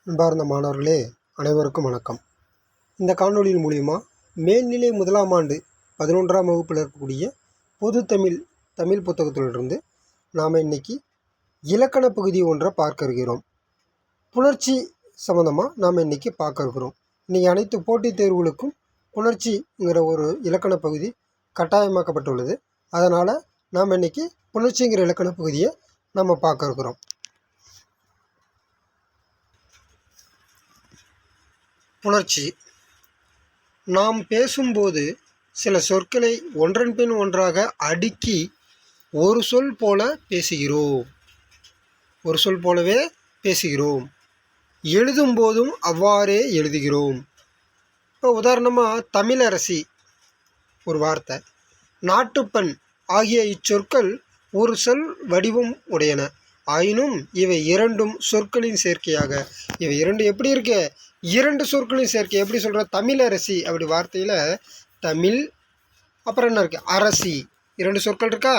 அன்பார்ந்த மாணவர்களே, அனைவருக்கும் வணக்கம். இந்த காணொளியின் மூலிமா மேல்நிலை 1ஆம் ஆண்டு 11ஆம் வகுப்பில் இருக்கக்கூடிய பொது தமிழ் புத்தகத்திலிருந்து நாம் இன்றைக்கி இலக்கண பகுதி ஒன்றை பார்க்க இருக்கிறோம். புணர்ச்சி சம்மந்தமாக நாம் இன்றைக்கி பார்க்க இருக்கிறோம். இன்றைக்கி அனைத்து போட்டித் தேர்வுகளுக்கும் புணர்ச்சிங்கிற ஒரு இலக்கண பகுதி கட்டாயமாக்கப்பட்டுள்ளது. அதனால் நாம் இன்றைக்கி புணர்ச்சிங்கிற இலக்கண பகுதியை நம்ம பார்க்க இருக்கிறோம். புணர்ச்சி. நாம் பேசும்போது சில சொற்களை ஒன்றன் பின் ஒன்றாக அடுக்கி ஒரு சொல் போல பேசுகிறோம். ஒரு சொல் போலவே பேசுகிறோம். எழுதும்போதும் அவ்வாறே எழுதுகிறோம். இப்போ உதாரணமாக தமிழரசி ஒரு வார்த்தை, நாட்டுப்பண் ஆகிய இச்சொற்கள் ஒரு சொல் வடிவம் உடையன. ஆயினும் இவை இரண்டும் சொற்களின் சேர்க்கையாக. இவை இரண்டும் எப்படி இருக்கு? இரண்டு சொற்களின் சேர்க்கை. எப்படி சொல்கிற? தமிழரசி அப்படி வார்த்தையில் தமிழ், அப்புறம் என்ன இருக்குது? அரசி, இரண்டு சொற்கள் இருக்கா?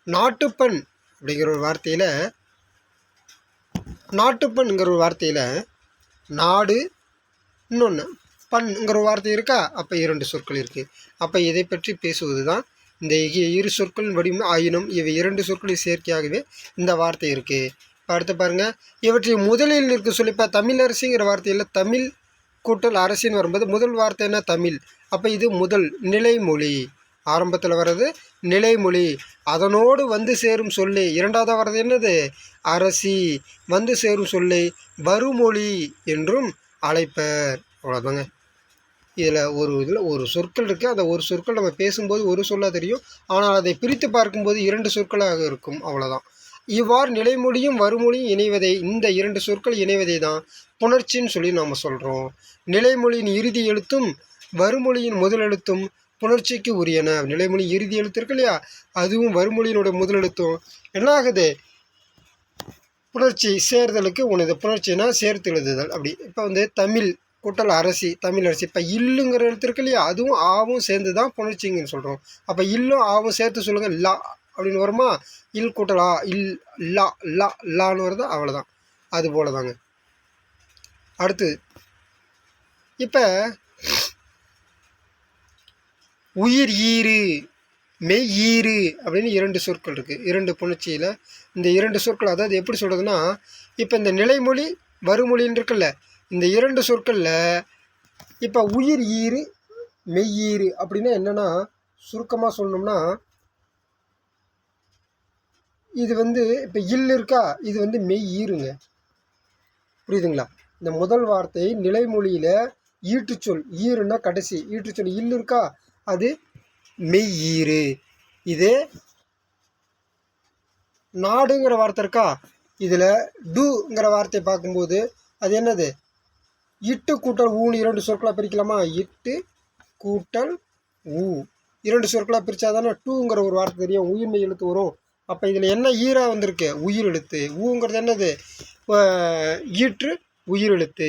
நாட்டுப்பண் அப்படிங்கிற ஒரு வார்த்தையில், நாட்டுப்பண்ங்கிற ஒரு வார்த்தையில் நாடு, இன்னொன்று பண்ங்கிற ஒரு வார்த்தை இருக்கா? அப்போ இரண்டு சொற்கள் இருக்குது. அப்போ இதை பற்றி பேசுவது தான் இந்த இரு சொற்களின் வடிவம். ஆயினும் இவை இரண்டு சொற்களின் சேர்க்கையாகவே இந்த வார்த்தை இருக்குது. இப்போ அடுத்து பாருங்கள், இவற்றை முதலில் இருக்க சொல்லிப்பா தமிழரசிங்கிற வார்த்தையில் தமிழ் கூட்டல் அரசின்னு வரும்போது முதல் வார்த்தை என்ன? தமிழ். அப்போ இது முதல் நிலைமொழி. ஆரம்பத்தில் வர்றது நிலைமொழி. அதனோடு வந்து சேரும் சொல்லை இரண்டாவது வர்றது என்னது? அரசி. வந்து சேரும் சொல்லை வருமொழி என்றும் அழைப்பர். அவ்வளோதாங்க. இதில் ஒரு சொற்கள் இருக்குது. அந்த ஒரு சொற்கள் நம்ம பேசும்போது ஒரு சொல்லாக தெரியும். ஆனால் அதை பிரித்து பார்க்கும்போது இரண்டு சொற்களாக இருக்கும். அவ்வளோதான். இவ்வாறு நிலைமொழியும் வருமொழியும் இணைவதை, இந்த இரண்டு சொற்கள் இணைவதை தான் புணர்ச்சின்னு சொல்லி நாம் சொல்கிறோம். நிலைமொழியின் இறுதி எழுத்தும் வருமொழியின் முதல் எழுத்தும் புணர்ச்சிக்கு உரியன. நிலைமொழி இறுதி எழுத்து இருக்கு இல்லையா, அதுவும் வருமொழியினுடைய முதல் எழுத்தும் என்ன ஆகுது? புணர்ச்சி சேர்தலுக்கு உனது. புணர்ச்சினா சேர்த்து எழுதுதல். அப்படி இப்போ தமிழ் கூட்டல் அரசி, தமிழரசி. இப்போ இல்லுங்கிற எழுத்து இருக்கு இல்லையா, அதுவும் ஆவும் சேர்ந்து தான் புணர்ச்சிங்கன்னு சொல்கிறோம். அப்போ இல்லும் ஆவும் சேர்த்து சொல்லுங்கள், லா அப்படின்னு வருமா? இல் கூட்டலா, இல் லா, லா லான்னு வருதா? அவ்வளோதான். அது போல தாங்க. அடுத்து இப்போ உயிர் ஈறு, மெய் ஈறு அப்படின்னு இரண்டு சொற்கள் இருக்குது. இரண்டு புணர்ச்சியில் இந்த இரண்டு சொற்கள், அதாவது எப்படி சொல்கிறதுனா, இப்போ இந்த நிலைமொழி வருமொழின்னு இருக்குல்ல, இந்த இரண்டு சொற்களில் இப்போ உயிர் ஈறு மெய்யீறு அப்படின்னா என்னென்னா, சுருக்கமாக சொல்லணும்னா, இது இப்போ இல் இருக்கா, இது மெய் ஈறுங்க. புரியுதுங்களா? இந்த முதல் வார்த்தை நிலைமொழியில் ஈட்டுச்சொல், ஈறுன்னா கடைசி ஈட்டுச்சொல். இல் இருக்கா, அது மெய் ஈறு. இதே நாடுங்கிற வார்த்தை இருக்கா, இதில் டூங்கிற வார்த்தையை பார்க்கும்போது அது என்னது? இட்டு கூட்டல் ஊன்னு இரண்டு சொற்களாக பிரிக்கலாமா? இட்டு கூட்டல் ஊ இரண்டு சொற்களாக பிரித்தா தானே டூங்கிற ஒரு வார்த்தை தெரியும், உயிர்மை எழுத்து வரும். அப்போ இதில் என்ன ஈராக வந்திருக்கு? உயிர் எழுத்து. ஊங்கிறது என்னது? ஈற்று உயிர் எழுத்து.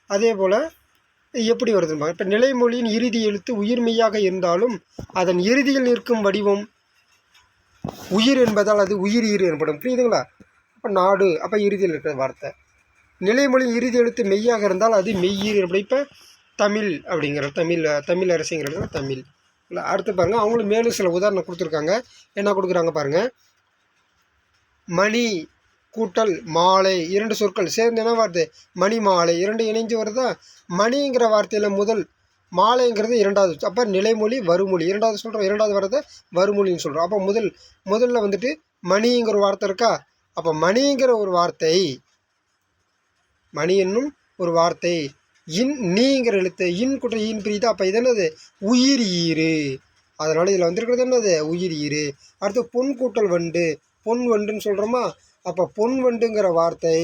அதே போல் எப்படி வருதுமா? இப்போ நிலைமொழியின் இறுதி எழுத்து உயிர்மெய்யாக இருந்தாலும் அதன் இறுதியில் நிற்கும் வடிவம் உயிர் என்பதால் அது உயிர் ஈறு எனப்படும். புரியுதுங்களா? அப்போ நாடு, அப்போ இறுதியில் இருக்கிற வார்த்தை. நிலைமொழி இறுதி எழுத்து மெய்யாக இருந்தால் அது மெய்யீர் எனப்படும். இப்போ தமிழ் அப்படிங்கிற தமிழ் அரசுங்கிறது தமிழ். இல்லை, அடுத்து பாருங்கள், அவங்களும் மேலும் சில உதாரணம் கொடுத்துருக்காங்க. என்ன கொடுக்குறாங்க பாருங்கள். மணி கூட்டல் மாலை, இரண்டு சொற்கள் சேர்ந்து என்ன வார்த்தை? மணி மாலை. இரண்டு இணைஞ்சு வருதா? மணிங்கிற வார்த்தையில் முதல், மாலைங்கிறது இரண்டாவது. அப்போ நிலைமொழி வருமொழி. இரண்டாவது சொல்கிறோம், இரண்டாவது வரதை வருமொழின்னு சொல்கிறோம். அப்போ முதல்ல மணிங்கிற ஒரு வார்த்தை இருக்கா, அப்போ மணிங்கிற ஒரு வார்த்தை, மணி என்னும் ஒரு வார்த்தை நீங்கிற எழுத்து இன் கூட்டல் ஈன் பிரியுது. அப்போ இது என்னது? உயிர் ஈறு. அதனால் இதில் வந்திருக்கிறது என்னது? உயிர் ஈறு. அடுத்து பொன் கூட்டல் வண்டு, பொன் வண்டுன்னு சொல்கிறோமா? அப்போ பொன் வண்டுங்கிற வார்த்தை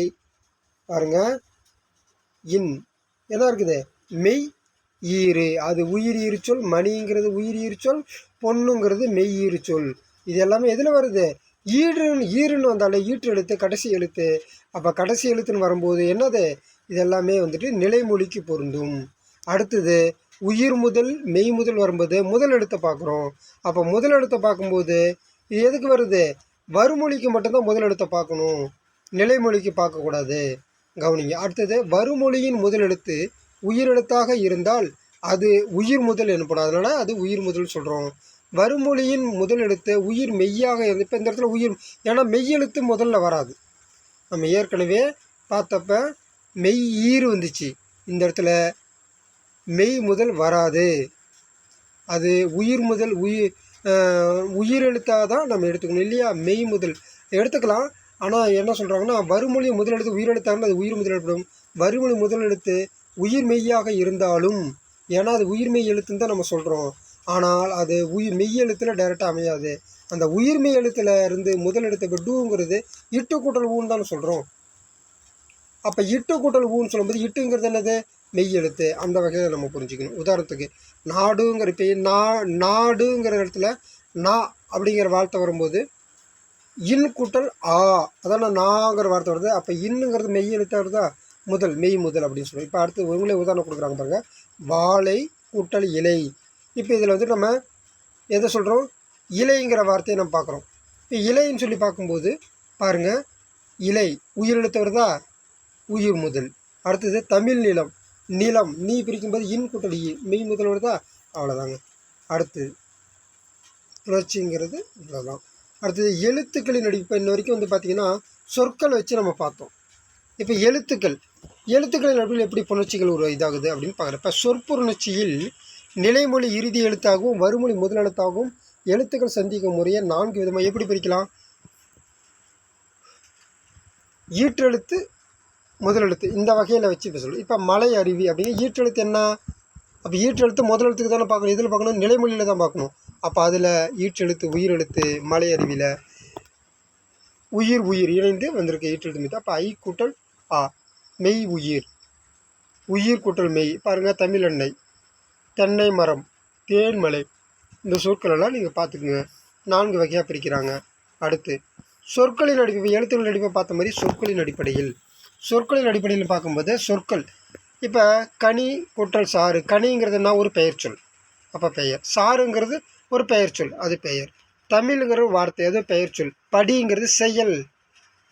பாருங்க, என்ன இருக்குது? மெய் ஈறு. அது உயிர் ஈறு சொல். மணிங்கிறது உயிர் ஈறு சொல், பொண்ணுங்கிறது மெய் ஈறு சொல். இது எல்லாமே எதில் வருது? ஈறுன்னு வந்தாலே ஈற்று எழுத்து கடைசி எழுத்து. அப்போ கடைசி எழுத்துன்னு வரும்போது என்னது? இதெல்லாமே வந்துட்டு நிலைமொழிக்கு பொருந்தும். அடுத்தது உயிர் முதல் மெய் முதல் வரும்போது முதல் எழுத்தை பார்க்குறோம். அப்போ முதல் எழுத்தை பார்க்கும்போது இது எதுக்கு வருது? வருமொழிக்கு மட்டும்தான் முதல் எழுத்தை பார்க்கணும், நிலைமொழிக்கு பார்க்கக்கூடாது. கவனிங்க. அடுத்தது வருமொழியின் முதல் எழுத்து உயிரெழுத்தாக இருந்தால் அது உயிர் முதல் எனப்படும். அதனால் அது உயிர் முதல் சொல்கிறோம். வருமொழியின் முதல் எழுத்து உயிர் மெய்யாக இருந்து, இப்போ இந்த இடத்துல உயிர், ஏன்னா மெய் எழுத்து முதல்ல வராது. நம்ம ஏற்கனவே பார்த்தப்ப மெய் ஈறு வந்துச்சு, இந்த இடத்துல மெய் முதல் வராது. அது உயிர் முதல் உயிர் எழுத்தாக தான் நம்ம எடுத்துக்கணும் இல்லையா? மெய் முதல் எடுத்துக்கலாம். ஆனால் என்ன சொல்கிறாங்கன்னா வருமொழி முதல் எழுத்து உயிர் எழுத்தாக அது உயிர் முதல் எழுப்படும். வருமொழி முதல் எழுத்து உயிர் மெய்யாக இருந்தாலும், ஏன்னா அது உயிர் மெய் எழுத்துன்னு தான் நம்ம சொல்கிறோம். ஆனால் அது மெய் எழுத்தில் டைரெக்டாக அமையாது. அந்த உயிர் மெய் எழுத்தில் இருந்து முதல் எழுத்து இப்போ டூங்கிறது இட்டு கூட்டல் ஊன்னு தானே சொல்கிறோம். அப்போ இட்டு கூட்டல் ஊன்னு சொல்லும்போது இட்டுங்கிறது என்னது? மெய் எழுத்து. அந்த வகையில் நம்ம புரிஞ்சுக்கணும். உதாரணத்துக்கு நாடுங்கிற இப்போ நாடுங்கிற இடத்துல நா அப்படிங்கிற வார்த்தை வரும்போது இன் கூட்டல் ஆ, அதான் நாங்கிற வார்த்தை வருது. அப்போ இன்னுங்கிறது மெய் எழுத்தாக வருதா? முதல் மெய் முதல் அப்படின்னு சொல்லுவோம். இப்போ அடுத்து உங்களே உதாரணம் கொடுக்குறாங்க பாருங்கள். வாழை கூட்டல் இலை. இப்போ இதில் வந்து நம்ம எதை சொல்கிறோம்? இலைங்கிற வார்த்தையை நம்ம பார்க்குறோம். இப்போ இலைன்னு சொல்லி பார்க்கும்போது பாருங்கள், இலை உயிரெழுத்து வருதா? உயிர் முதல். அடுத்தது தமிழ் நிலம், நிலம் நீ பிரிக்கும்போது இன் கூட்டல் இ, மெய் முதல் வருதா? அவ்வளோதாங்க. அடுத்து புணர்ச்சிங்கிறது இவ்வளோதான். அடுத்தது எழுத்துக்களின் அடி. இப்போ இன்ன வரைக்கும் வந்து பார்த்திங்கன்னா சொற்கள் வச்சு நம்ம பார்த்தோம். இப்போ எழுத்துக்களின் அடிப்படையில் எப்படி புணர்ச்சிகள் ஒரு இதாகுது அப்படின்னு பார்க்குறேன். இப்போ சொற்புணர்ச்சியில் நிலைமொழி இறுதி எழுத்தாகவும் வருமொழி முதல் எழுத்தாகவும் எழுத்துக்கள் சந்திக்கும் முறையை 4 விதமாக எப்படி பிரிக்கலாம்? ஈற்றெழுத்து முதல் எழுத்து இந்த வகையில் வச்சு இப்போ சொல்லுவோம். இப்போ மலை அருவி அப்படிங்கிற ஈற்றெழுத்து என்ன? அப்போ ஈற்றெழுத்து முதல் எழுத்துக்கு தானே பார்க்கணும். இதில் பார்க்கணும், நிலைமொழியில் தான் பார்க்கணும். அப்போ அதில் ஈற்றெழுத்து உயிரெழுத்து மலை அருவியில் உயிர் இணைந்து வந்திருக்கு ஈற்றெழுத்து மீது. அப்போ ஐ கூட்டல் ஆ, மெய் உயிர் கூட்டல் மெய். பாருங்கள், தமிழெண்ணெய், தென்னை மரம், தேன்மலை, இந்த சொற்களெல்லாம் நீங்கள் பார்த்துக்குங்க. 4 வகையாக பிரிக்கிறாங்க. அடுத்து சொற்களின் அடிப்படை, எழுத்துக்களின் அடிப்படை பார்த்த மாதிரி சொற்களின் அடிப்படையில் பார்க்கும்போது சொற்கள் இப்போ கனி கூட்டல் சாறு. கனிங்கிறது என்ன? ஒரு பெயர் சொல், அப்போ பெயர். சாறுங்கிறது ஒரு பெயர் சொல், அது பெயர். தமிழ்ங்கிற வார்த்தை, அது பெயர் சொல். படிங்கிறது செயல்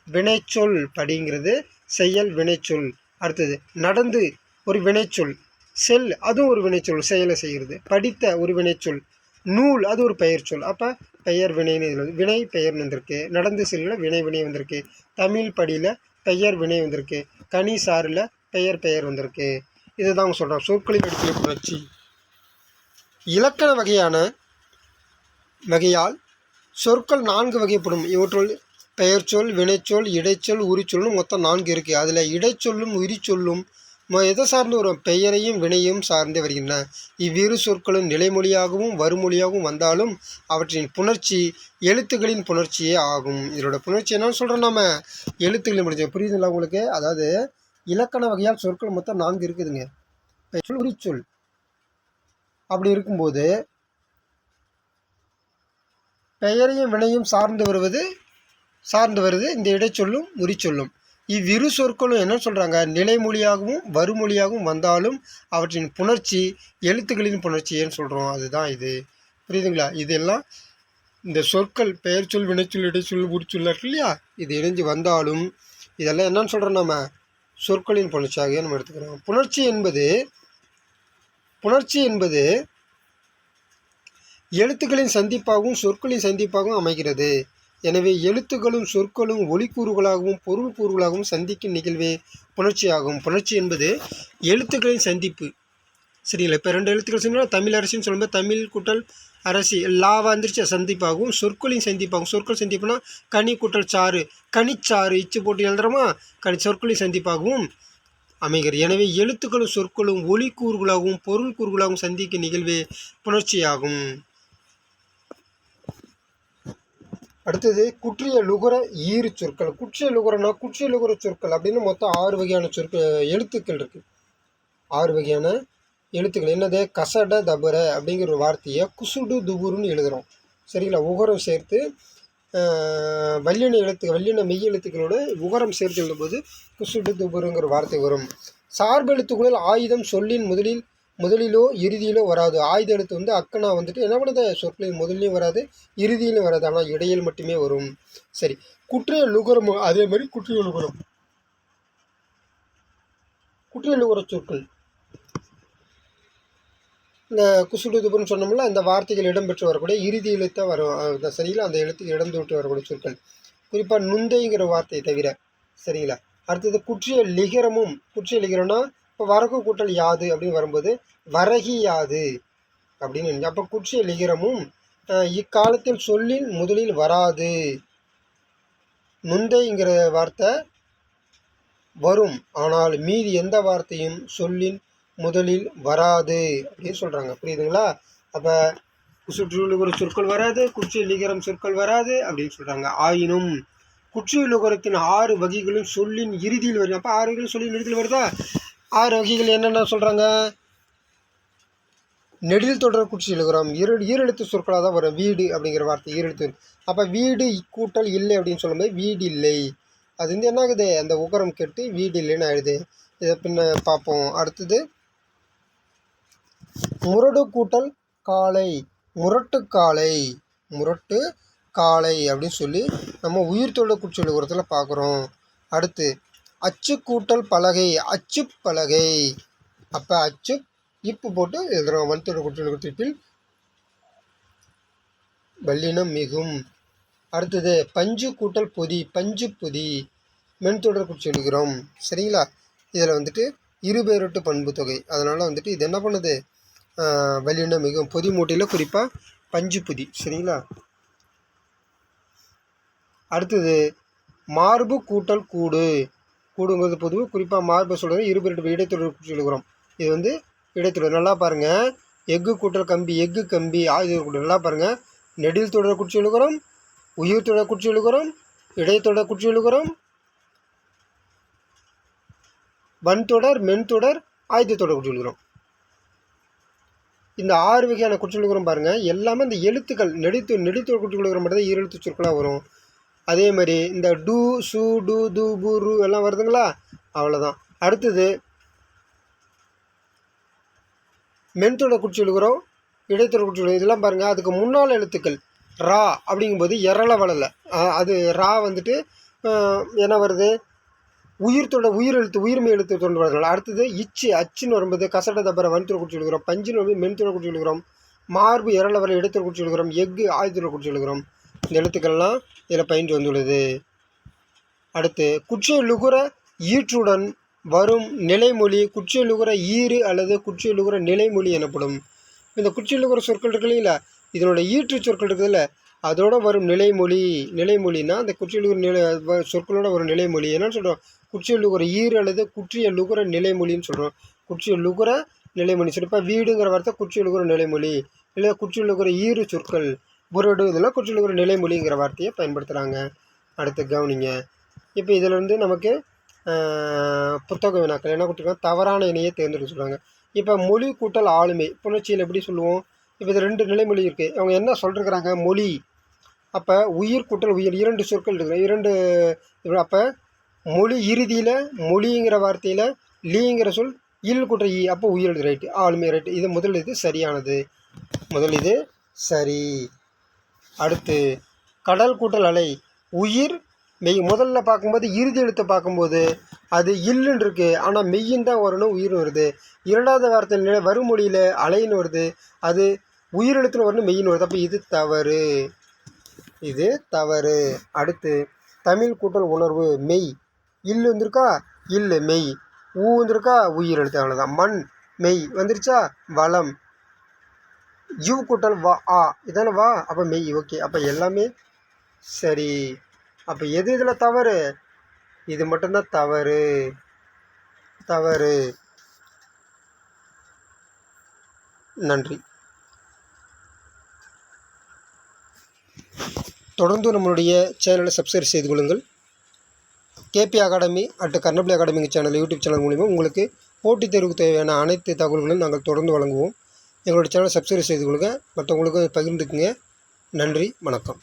வினைச்சொல், படிங்கிறது செயல் வினைச்சொல். அடுத்தது நடந்து ஒரு வினைச்சொல், செல் அதுவும் ஒரு வினைச்சொல், செயலை செய்கிறது. படித்த ஒரு வினைச்சொல். நூல் அது ஒரு பெயர் சொல். அப்போ பெயர் வினைன்னு இதில் வினை பெயர்னு வந்திருக்கு. நடந்து செல்லில் வினை வந்திருக்கு. தமிழ் படியில் பெயர் வினை வந்திருக்கு. கனி சாறில் பெயர் வந்திருக்கு. இதுதான் அவங்க சொல்கிறோம் சொற்களின் அடிப்படை புணர்ச்சி. இலக்கண வகையால் சொற்கள் 4 வகைப்படும். இவற்றுள் பெயர்ச்சொல், வினைச்சொல், இடைச்சொல், உரிச்சொல்னு மொத்தம் 4 இருக்குது. அதில் இடைச்சொல்லும் உரிச்சொல்லும் எதை சார்ந்து வரும்? பெயரையும் வினையும் சார்ந்து வருகின்றன. இவ்விரு சொற்களும் நிலைமொழியாகவும் வருமொழியாகவும் வந்தாலும் அவற்றின் புணர்ச்சி எழுத்துக்களின் புணர்ச்சியே ஆகும். இதோட புணர்ச்சி என்னன்னு சொல்கிறோம் நம்ம? எழுத்துக்களின் புணர்ச்சி. புரியுதுங்களா உங்களுக்கு? அதாவது இலக்கண வகையால் சொற்கள் மொத்தம் 4 இருக்குதுங்க. பெயர்ச்சொல், உரிச்சொல். அப்படி இருக்கும்போது பெயரையும் வினையும் சார்ந்து வருது இந்த இடைச்சொல்லும் உரிச்சொல்லும். இவ்விரு சொற்களும் என்ன சொல்கிறாங்க? நிலைமொழியாகவும் வருமொழியாகவும் வந்தாலும் அவற்றின் புணர்ச்சி எழுத்துக்களின் புணர்ச்சின்னு சொல்கிறோம். அதுதான் இது. புரியுதுங்களா? இதெல்லாம் இந்த சொற்கள் பெயர்ச்சொல், வினைச்சொல், இடைச்சொல், உரிச்சொல் இருக்கு இல்லையா? இது இணைஞ்சு வந்தாலும் இதெல்லாம் என்னன்னு சொல்கிறோம்? நம்ம சொற்களின் புணர்ச்சியாக நம்ம எடுத்துக்கிறோம். புணர்ச்சி என்பது எழுத்துக்களின் சந்திப்பாகவும் சொற்களின் சந்திப்பாகவும் அமைகிறது. எனவே எழுத்துக்களும் சொற்களும் ஒலிக்கூறுகளாகவும் பொருள் கூறுகளாகவும் சந்திக்கும் நிகழ்வே புணர்ச்சியாகும். புணர்ச்சி என்பது எழுத்துக்களின் சந்திப்பு. சரிங்களா? இப்போ 2 எழுத்துக்கள் சொன்னால் தமிழ் அரசின்னு சொல்லும்போது தமிழ் கூட்டல் அரசி லாவா வந்துருச்சு சந்திப்பாகும். சொற்களின் சந்திப்பாகும். சொற்கள் சந்திப்புனா கனி கூட்டல் சாறு, கனிச்சாறு இச்சு போட்டு எழுதுறோமா? சொற்களின் சந்திப்பாகவும் அமைகிறது. எனவே எழுத்துக்களும் சொற்களும் ஒலி கூறுகளாகவும் பொருள் கூறுகளாகவும் சந்திக்கும் நிகழ்வே புணர்ச்சியாகும். அடுத்தது குற்றிய லுகர ஈறு சொற்கள். குற்றிய லுகர சொற்கள் அப்படின்னு மொத்தம் 6 வகையான எழுத்துக்கள் இருக்குது. 6 வகையான எழுத்துக்கள். என்னது? கசட தபர அப்படிங்கிற ஒரு வார்த்தையை குசுடு துபுருன்னு எழுதுகிறோம். சரிங்களா? உகரம் சேர்த்து வல்லின மெய் எழுத்துக்களோட உகரம் சேர்த்து எழுதும்போது குசுடு துபுருங்கிற வார்த்தை வரும். சார்பு எழுத்துக்களில் ஆயுதம் சொல்லின் முதலிலோ இறுதியிலோ வராது. ஆயுத எழுத்து வந்து அக்கனா வந்துட்டு என்ன பண்ணுது, சொற்களின் முதல்லையும் வராது இறுதியிலும் வராது, ஆனால் இடையில் மட்டுமே வரும். சரி, குற்றிய லுகரம் அதே மாதிரி குற்றிய லுகரம் சொற்கள் இந்த குசுடு துபுன்னு சொன்னோம்ல, அந்த வார்த்தைகள் இடம்பெற்று வரக்கூடிய இறுதி எழுத்தாக வரும் சரிங்களா, அந்த எழுத்து இடந்து விட்டு வரக்கூடிய சொற்கள், குறிப்பாக நுந்தைங்கிற வார்த்தையை தவிர. சரிங்களா. அடுத்தது குற்றிய லிகரம்னா இப்போ வரகு கூட்டல் யாது அப்படின்னு வரும்போது வரகி யாது அப்படின்னு. அப்போ குற்றிய லிகரமும் இக்காலத்தில் சொல்லின் முதலில் வராது. நுந்தைங்கிற வார்த்தை வரும், ஆனால் மீதி எந்த வார்த்தையும் சொல்லின் முதலில் வராது அப்படின்னு சொல்கிறாங்க. புரியுதுங்களா. அப்போ குசுற்றுலுகர சொற்கள் வராது, குற்றிய லிகரம் சொற்கள் வராது அப்படின்னு சொல்கிறாங்க. ஆயினும் குற்றிய லுகரத்தின் 6 வகைகளும் சொல்லின் இறுதியில் வருது. அப்போ 6 வகைகள் சொல்லின் இறுதியில் வருதா. 6 வகைகள் என்னென்ன சொல்கிறாங்க. நெடில் தொடர் குற்றிய லுகரம் ஈரெழுத்து சொற்களாக தான் வரும். வீடு அப்படிங்கிற வார்த்தை ஈரெழுத்து. அப்போ வீடு கூட்டல் இல்லை அப்படின்னு சொல்லும்போது வீடு இல்லை, அது வந்து என்ன ஆகுது, அந்த உகரம் கெட்டு வீடு இல்லைன்னு ஆயிடுது. இதை பின்ன பார்ப்போம். அடுத்தது முரடு கூட்டல் காலை முரட்டு காலை அப்படின்னு சொல்லி நம்ம உயிர்த்தொடர் குற்றிய லுகரத்தில் பார்க்குறோம். அடுத்து அச்சு கூட்டல் பலகை அச்சு பலகை. அப்போ அச்சு இப்பு போட்டு எழுதுகிறோம். வன்தொடர் குற்றிய லுகரத்தில் வல்லினம் மிகும். அடுத்தது பஞ்சு கூட்டல் பொதி பஞ்சு பொதி மென்தொடர் குற்றிய லுகரம். சரிங்களா. இதில் வந்துட்டு இருபெயரொட்டு பண்பு தொகை, அதனால் வந்துட்டு இது என்ன பண்ணுது, வல்லினம் மிகும். பொதி மூட்டையில் குறிப்பாக பஞ்சு பொதி. சரிங்களா. அடுத்தது மார்பு கூட்டல் கூடுங்கிறது பொதுவு, குறிப்பாக மார்பு சொல்கிறது இருபெயரொட்டு இடைத்தொடர் குற்றிய லுகரம். இது வந்து இடைத்தொடர். நல்லா பாருங்கள். எஃகு கூட்டல் கம்பி எஃகு கம்பி ஆயுத கூட்டல். நல்லா பாருங்கள். நெடில் தொடர் குற்றிய லுகரம், உயிர் தொடர் குற்றிய லுகரம், இடைத்தொடர் குற்றிய லுகரம், வன்தொடர் மென்தொடர் ஆயுத தொடர் குற்றிய லுகரம். இந்த 6 வகையான குற்றிய லுகரம் பாருங்கள். எல்லாமே இந்த எழுத்துக்கள் நெடித்தொடர் குற்றிய லுகரம் மட்டும் தான் ஈரெழுத்து சொற்களாக வரும். அதே மாதிரி இந்த டு சு டு து பு ரு எல்லாம் வருதுங்களா, அவ்வளோதான். அடுத்தது மென்தொடர் குற்றிய லுகரம், இடைத்தொடர் குற்றிய லுகரம், இதெல்லாம் பாருங்கள். அதுக்கு முன்னால் எழுத்துக்கள் ரா அப்படிங்கும்போது எரள வளலை, அது ரா வந்துட்டு என்ன வருது, உயிர்மெய் எழுத்து தொடர்ந்து வருதுங்களா. அடுத்தது அச்சுன்னு வரும்போது கசட தபர வன்தொடர் குற்றிய லுகரம், பஞ்சுன்னு வரும்போது மென்தொடர் குற்றிய லுகரம், மார்பு எரள வளை இடைத்தொடர் குற்றிய லுகரம், எஃகு ஆயுதொடர் குற்றிய லுகரம். இந்த எழுத்துக்கள்லாம் இதில் பயின்று வந்துள்ளது. அடுத்து குற்றிய லுகர ஈற்றுடன் வரும் நிலைமொழி குற்றிய லுகர ஈறு அல்லது குற்றிய லுகர நிலைமொழி எனப்படும். இந்த குற்றிய லுகர சொற்கள் இருக்கு இல்லைங்களா, இதனோட ஈற்று சொற்கள் இருக்குதுல்ல, அதோட வரும் நிலைமொழினா அந்த குற்றிய லுகர சொற்களோட வரும் நிலைமொழி என்னன்னு சொல்கிறோம், குற்றிய லுகர ஈறு அல்லது குற்றிய லுகர நிலைமொழின்னு சொல்கிறோம். குற்றிய லுகர நிலைமொழி சொல்லிப்பா. வீடுங்கிற வார்த்தை குற்றிய லுகர நிலைமொழி, இல்லை குற்றிய லுகர ஈறு சொற்கள் புரடு, இதெல்லாம் குற்றிய லுகர நிலைமொழிங்கிற வார்த்தையை பயன்படுத்துகிறாங்க. அடுத்து கவனிங்க. இப்போ இதில் வந்து நமக்கு புத்தக வினாக்கள் என்ன கொடுத்துருக்காங்க, தவறான இணையை தேர்ந்தெடுக்க சொல்கிறாங்க. இப்போ மொழி கூட்டல் ஆளுமை புணர்ச்சியில் எப்படி சொல்லுவோம். இப்போ இது 2 நிலைமொழி இருக்குது. அவங்க என்ன சொல்லிருக்கிறாங்க, மொழி. அப்போ உயிர் கூட்டல் உயிர் 2 சொற்கள் இருக்குது. அப்போ மொழி இறுதியில் மொழிங்கிற வார்த்தையில் லீங்கிற சொல் இல் கூட்டல் ஈ, அப்போ உயிர் ரைட்டு, ஆளுமை ரைட்டு. இது முதல் இது சரியானது, முதல் இது சரி. அடுத்து கடல் கூட்டல் அலை உயிர் மெய். முதல்ல பார்க்கும்போது இறுதி எழுத்தை பார்க்கும்போது அது இல்லுன்னு இருக்குது, ஆனால் மெய்யின் தான் வரணும், உயிர்னு வருது. இரண்டாவது வார்த்தையில் வருமொழியில் அலைன்னு வருது, அது உயிரெழுத்துன்னு வரணும், மெய்ன்னு வருது. அப்போ இது தவறு. அடுத்து தமிழ் கூட்டல் உணர்வு மெய். இல்லு வந்திருக்கா, இல்லு மெய். வந்திருக்கா, உயிர் எழுத்து, அவ்வளோதான். மண் மெய் வந்துருச்சா, வளம். யூ கூட்டல் வா ஆ, இதானே வா, அப்போ மெய். ஓகே, அப்போ எல்லாமே சரி. அப்போ எது இதில் தவறு, இது மட்டும்தான் தவறு. நன்றி. தொடர்ந்து நம்மளுடைய சேனலை சப்ஸ்கிரைப் செய்து கொள்ளுங்கள். கேபி அகாடமி @கர்ணபிள்ளை அகாடமிங்க சேனல் யூடியூப் சேனல் மூலிமா உங்களுக்கு போட்டித் தேர்வுக்கு தேவையான அனைத்து தகவல்களையும் நாங்கள் தொடர்ந்து வழங்குவோம். எங்களுடைய சேனலை சப்ஸ்கிரைப் செய்து கொள்ளுங்கள், மற்றவங்களுக்கும் பகிர்ந்துக்குங்க. நன்றி, வணக்கம்.